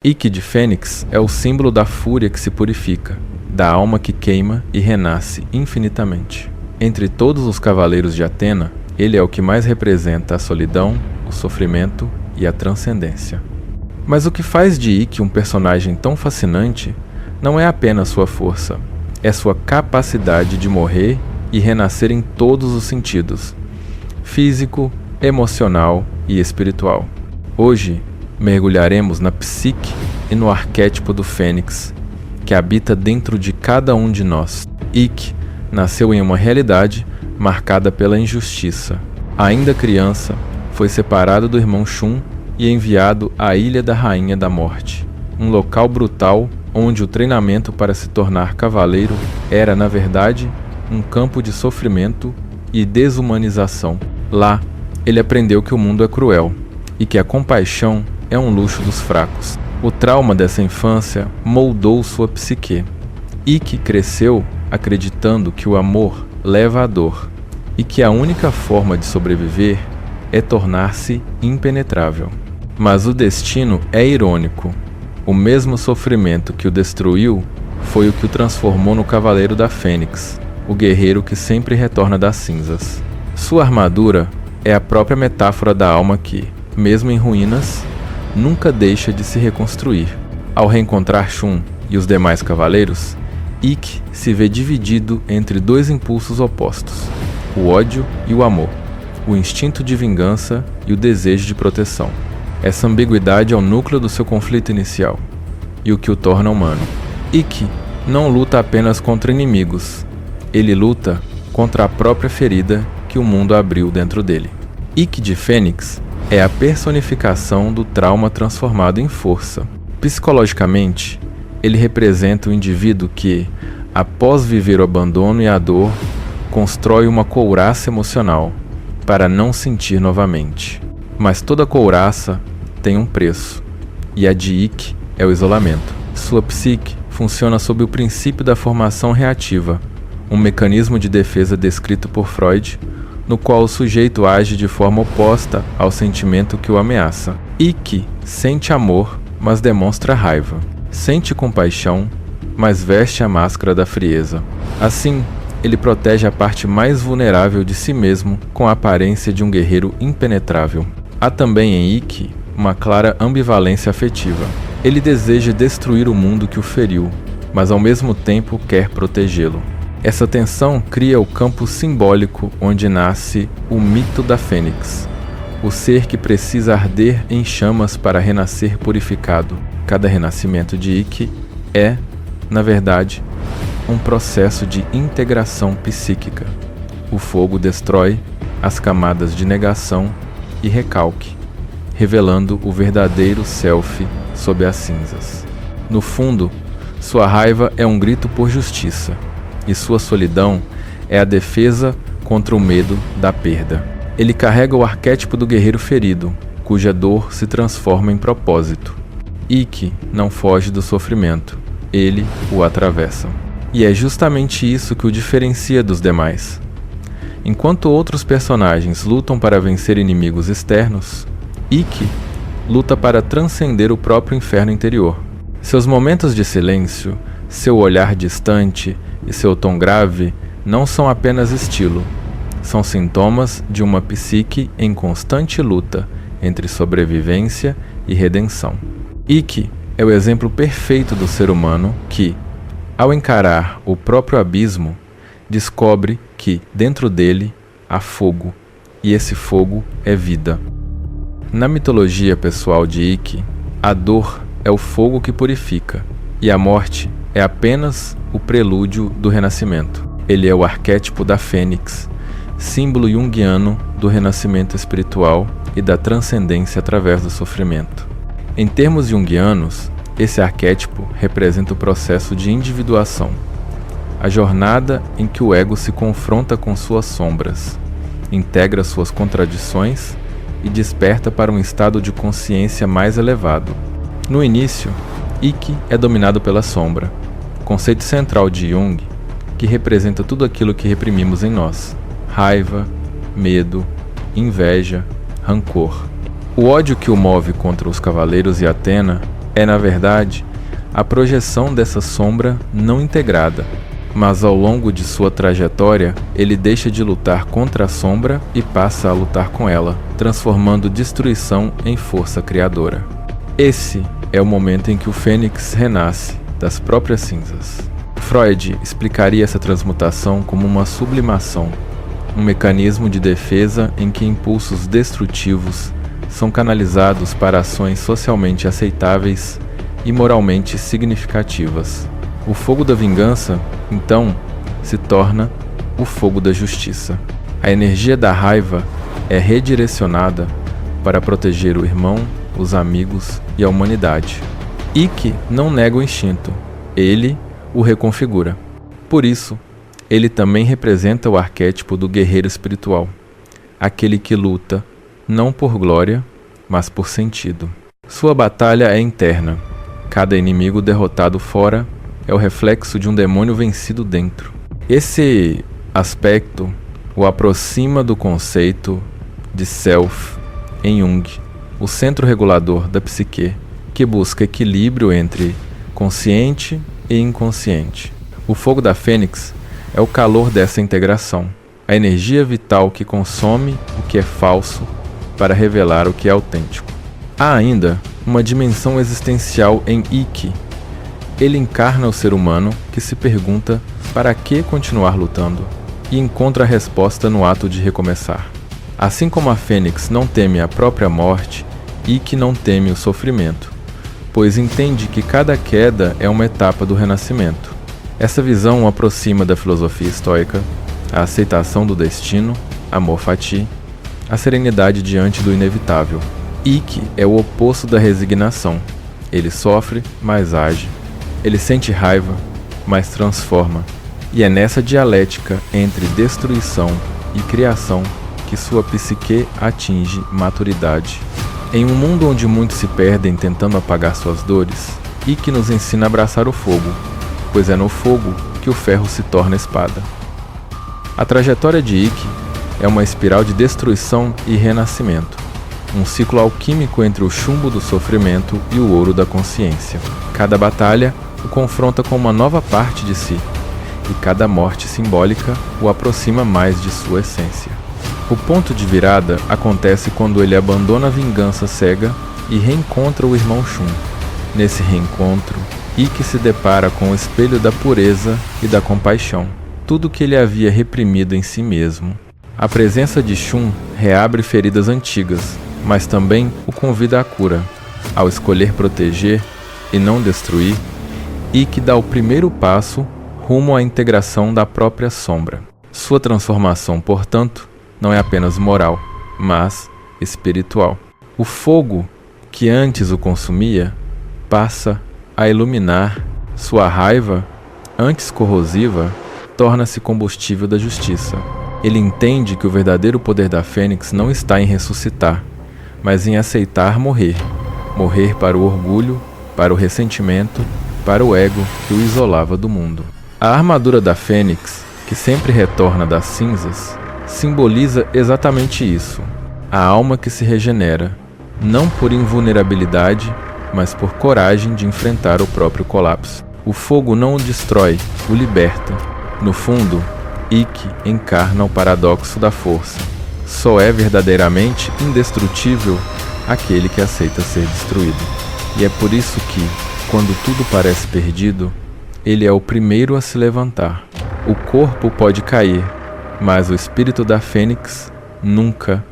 Ikki de Fênix é o símbolo da fúria que se purifica, da alma que queima e renasce infinitamente. Entre todos os cavaleiros de Atena, ele é o que mais representa a solidão, o sofrimento e a transcendência. Mas o que faz de Ikki um personagem tão fascinante não é apenas sua força, é sua capacidade de morrer e renascer em todos os sentidos, físico, emocional e espiritual. Hoje, mergulharemos na psique e no arquétipo do Fênix, que habita dentro de cada um de nós. Ikki nasceu em uma realidade marcada pela injustiça. Ainda criança, foi separado do irmão Shun e enviado à Ilha da Rainha da Morte, um local brutal onde o treinamento para se tornar cavaleiro era, na verdade, um campo de sofrimento e desumanização. Lá, ele aprendeu que o mundo é cruel e que a compaixão é um luxo dos fracos. O trauma dessa infância moldou sua psique. Ikki cresceu acreditando que o amor leva à dor e que a única forma de sobreviver é tornar-se impenetrável. Mas o destino é irônico. O mesmo sofrimento que o destruiu foi o que o transformou no Cavaleiro da Fênix, o guerreiro que sempre retorna das cinzas. Sua armadura é a própria metáfora da alma que, mesmo em ruínas, nunca deixa de se reconstruir. Ao reencontrar Shun e os demais cavaleiros, Ikki se vê dividido entre dois impulsos opostos, o ódio e o amor, o instinto de vingança e o desejo de proteção. Essa ambiguidade é o núcleo do seu conflito inicial e o que o torna humano. Ikki não luta apenas contra inimigos, ele luta contra a própria ferida que o mundo abriu dentro dele. Ikki de Fênix é a personificação do trauma transformado em força. Psicologicamente, ele representa o indivíduo que, após viver o abandono e a dor, constrói uma couraça emocional para não sentir novamente. Mas toda couraça tem um preço, e a de Ikki é o isolamento. Sua psique funciona sob o princípio da formação reativa, um mecanismo de defesa descrito por Freud, no qual o sujeito age de forma oposta ao sentimento que o ameaça. Ikki sente amor, mas demonstra raiva. Sente compaixão, mas veste a máscara da frieza. Assim, ele protege a parte mais vulnerável de si mesmo com a aparência de um guerreiro impenetrável. Há também em Ikki uma clara ambivalência afetiva. Ele deseja destruir o mundo que o feriu, mas ao mesmo tempo quer protegê-lo. Essa tensão cria o campo simbólico onde nasce o mito da Fênix, o ser que precisa arder em chamas para renascer purificado. Cada renascimento de Ikki é, na verdade, um processo de integração psíquica. O fogo destrói as camadas de negação e recalque, revelando o verdadeiro self sob as cinzas. No fundo, sua raiva é um grito por justiça, e sua solidão é a defesa contra o medo da perda. Ele carrega o arquétipo do guerreiro ferido, cuja dor se transforma em propósito. Ikki não foge do sofrimento, ele o atravessa. E é justamente isso que o diferencia dos demais. Enquanto outros personagens lutam para vencer inimigos externos, Ikki luta para transcender o próprio inferno interior. Seus momentos de silêncio, seu olhar distante e seu tom grave não são apenas estilo, são sintomas de uma psique em constante luta entre sobrevivência e redenção. Ikki é o exemplo perfeito do ser humano que, ao encarar o próprio abismo, descobre que, dentro dele, há fogo, e esse fogo é vida. Na mitologia pessoal de Ikki, a dor é o fogo que purifica, e a morte é apenas o prelúdio do renascimento. Ele é o arquétipo da Fênix, símbolo junguiano do renascimento espiritual e da transcendência através do sofrimento. Em termos junguianos, esse arquétipo representa o processo de individuação, a jornada em que o ego se confronta com suas sombras, integra suas contradições e desperta para um estado de consciência mais elevado. No início, Ikki é dominado pela sombra, conceito central de Jung, que representa tudo aquilo que reprimimos em nós: raiva, medo, inveja, rancor. O ódio que o move contra os cavaleiros e Atena é, na verdade, a projeção dessa sombra não integrada, mas ao longo de sua trajetória, ele deixa de lutar contra a sombra e passa a lutar com ela, transformando destruição em força criadora. Esse é o momento em que o Fênix renasce das próprias cinzas. Freud explicaria essa transmutação como uma sublimação, um mecanismo de defesa em que impulsos destrutivos são canalizados para ações socialmente aceitáveis e moralmente significativas. O fogo da vingança, então, se torna o fogo da justiça. A energia da raiva é redirecionada para proteger o irmão, os amigos e a humanidade. Ikki não nega o instinto, ele o reconfigura. Por isso, ele também representa o arquétipo do guerreiro espiritual, aquele que luta não por glória, mas por sentido. Sua batalha é interna. Cada inimigo derrotado fora é o reflexo de um demônio vencido dentro. Esse aspecto o aproxima do conceito de self em Jung, o centro regulador da psique, que busca equilíbrio entre consciente e inconsciente. O fogo da Fênix é o calor dessa integração, a energia vital que consome o que é falso para revelar o que é autêntico. Há ainda uma dimensão existencial em Ikki. Ele encarna o ser humano que se pergunta para que continuar lutando e encontra a resposta no ato de recomeçar. Assim como a Fênix não teme a própria morte, Ikki não teme o sofrimento, pois entende que cada queda é uma etapa do renascimento. Essa visão o aproxima da filosofia estoica, a aceitação do destino, amor fati, a serenidade diante do inevitável. Ikki é o oposto da resignação. Ele sofre, mas age. Ele sente raiva, mas transforma. E é nessa dialética entre destruição e criação que sua psique atinge maturidade. Em um mundo onde muitos se perdem tentando apagar suas dores, Ikki nos ensina a abraçar o fogo, pois é no fogo que o ferro se torna espada. A trajetória de Ikki é uma espiral de destruição e renascimento, um ciclo alquímico entre o chumbo do sofrimento e o ouro da consciência. Cada batalha o confronta com uma nova parte de si, e cada morte simbólica o aproxima mais de sua essência. O ponto de virada acontece quando ele abandona a vingança cega e reencontra o irmão Shun. Nesse reencontro, Ikki se depara com o espelho da pureza e da compaixão, tudo que ele havia reprimido em si mesmo. A presença de Shun reabre feridas antigas, mas também o convida à cura. Ao escolher proteger e não destruir, Ikki dá o primeiro passo rumo à integração da própria sombra. Sua transformação, portanto, não é apenas moral, mas espiritual. O fogo que antes o consumia passa a iluminar. Sua raiva, antes corrosiva, torna-se combustível da justiça. Ele entende que o verdadeiro poder da Fênix não está em ressuscitar, mas em aceitar morrer. Morrer para o orgulho, para o ressentimento, para o ego que o isolava do mundo. A armadura da Fênix, que sempre retorna das cinzas, simboliza exatamente isso. A alma que se regenera, não por invulnerabilidade, mas por coragem de enfrentar o próprio colapso. O fogo não o destrói, o liberta. No fundo, Ikki encarna o paradoxo da força. Só é verdadeiramente indestrutível aquele que aceita ser destruído. E é por isso que, quando tudo parece perdido, ele é o primeiro a se levantar. O corpo pode cair, mas o espírito da Fênix nunca.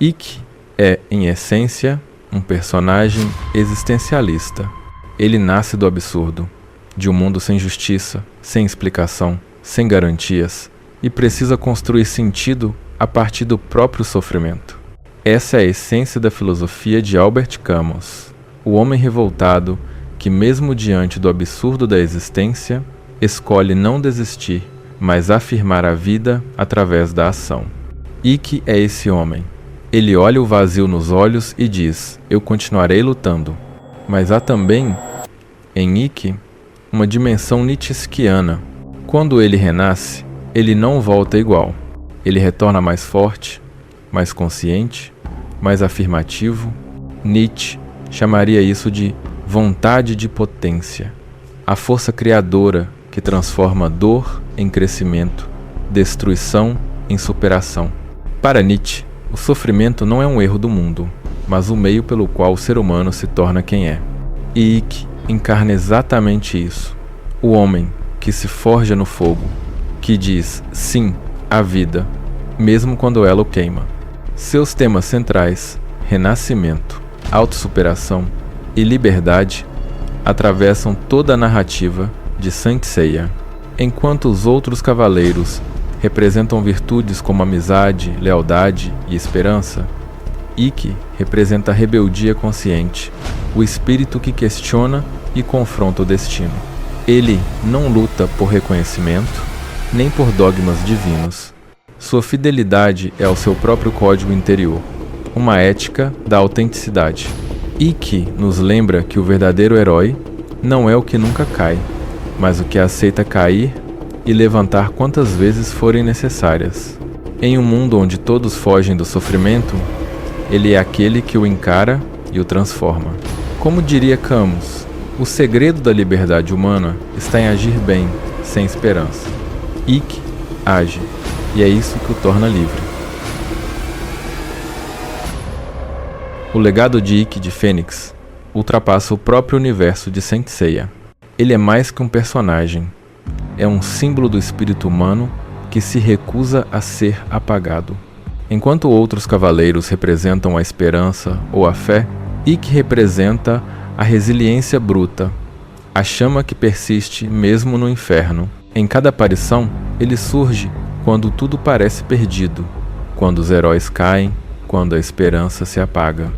Ikki é, em essência, um personagem existencialista. Ele nasce do absurdo, de um mundo sem justiça, sem explicação, sem garantias, e precisa construir sentido a partir do próprio sofrimento. Essa é a essência da filosofia de Albert Camus, o homem revoltado que, mesmo diante do absurdo da existência, escolhe não desistir, mas afirmar a vida através da ação. Ikki é esse homem. Ele olha o vazio nos olhos e diz: eu continuarei lutando. Mas há também, em Ikki, uma dimensão nietzscheana. Quando ele renasce, ele não volta igual. Ele retorna mais forte, mais consciente, mais afirmativo. Nietzsche chamaria isso de vontade de potência, a força criadora que transforma dor em crescimento, destruição em superação. Para Nietzsche, o sofrimento não é um erro do mundo, mas o meio pelo qual o ser humano se torna quem é. E Icke encarna exatamente isso. O homem que se forja no fogo, que diz sim à vida, mesmo quando ela o queima. Seus temas centrais, renascimento, autossuperação e liberdade, atravessam toda a narrativa de Saint Seiya. Enquanto os outros cavaleiros representam virtudes como amizade, lealdade e esperança, Icke representa a rebeldia consciente, o espírito que questiona e confronta o destino. Ele não luta por reconhecimento, nem por dogmas divinos. Sua fidelidade é ao seu próprio código interior, uma ética da autenticidade. Icke nos lembra que o verdadeiro herói não é o que nunca cai, mas o que aceita cair e levantar quantas vezes forem necessárias. Em um mundo onde todos fogem do sofrimento, ele é aquele que o encara e o transforma. Como diria Camus, o segredo da liberdade humana está em agir bem, sem esperança. Icke age, e é isso que o torna livre. O legado de Icke de Fênix ultrapassa o próprio universo de Saint Seiya. Ele é mais que um personagem, é um símbolo do espírito humano que se recusa a ser apagado. Enquanto outros cavaleiros representam a esperança ou a fé, Icke representa a resiliência bruta, a chama que persiste mesmo no inferno. Em cada aparição, ele surge quando tudo parece perdido, quando os heróis caem, quando a esperança se apaga.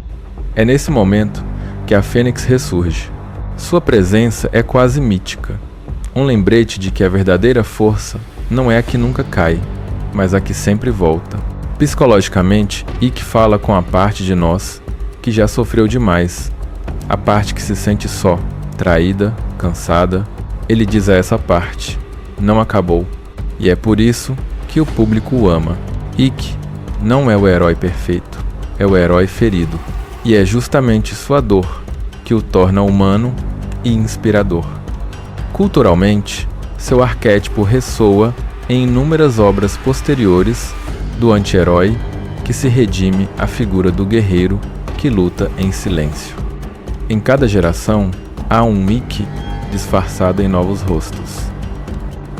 É nesse momento que a Fênix ressurge. Sua presença é quase mítica, um lembrete de que a verdadeira força não é a que nunca cai, mas a que sempre volta. Psicologicamente, Icke fala com a parte de nós que já sofreu demais, a parte que se sente só, traída, cansada. Ele diz a essa parte: não acabou. E é por isso que o público o ama. Icke não é o herói perfeito, é o herói ferido. E é justamente sua dor que o torna humano e inspirador. Culturalmente, seu arquétipo ressoa em inúmeras obras posteriores do anti-herói que se redime à figura do guerreiro que luta em silêncio. Em cada geração, há um Icke disfarçado em novos rostos.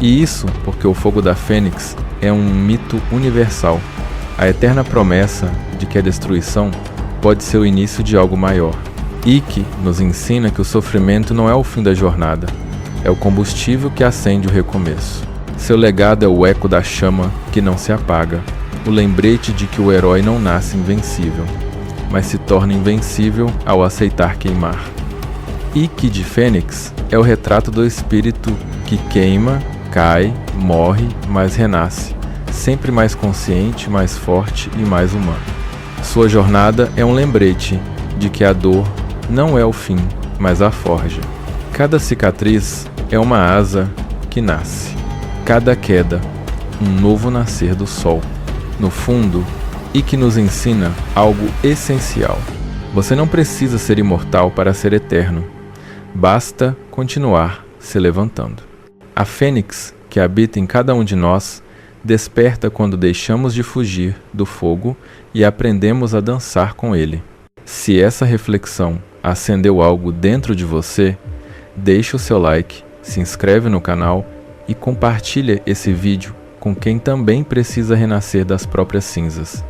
E isso porque o fogo da Fênix é um mito universal, a eterna promessa de que a destruição pode ser o início de algo maior. Icke nos ensina que o sofrimento não é o fim da jornada, é o combustível que acende o recomeço. Seu legado é o eco da chama que não se apaga, o lembrete de que o herói não nasce invencível, mas se torna invencível ao aceitar queimar. Icke de Fênix é o retrato do espírito que queima, cai, morre, mas renasce, sempre mais consciente, mais forte e mais humano. Sua jornada é um lembrete de que a dor não é o fim, mas a forja. Cada cicatriz é uma asa que nasce. Cada queda, um novo nascer do sol. No fundo, Icke nos ensina algo essencial. Você não precisa ser imortal para ser eterno. Basta continuar se levantando. A Fênix, que habita em cada um de nós, desperta quando deixamos de fugir do fogo e aprendemos a dançar com ele. Se essa reflexão acendeu algo dentro de você, deixa o seu like, se inscreve no canal e compartilha esse vídeo com quem também precisa renascer das próprias cinzas.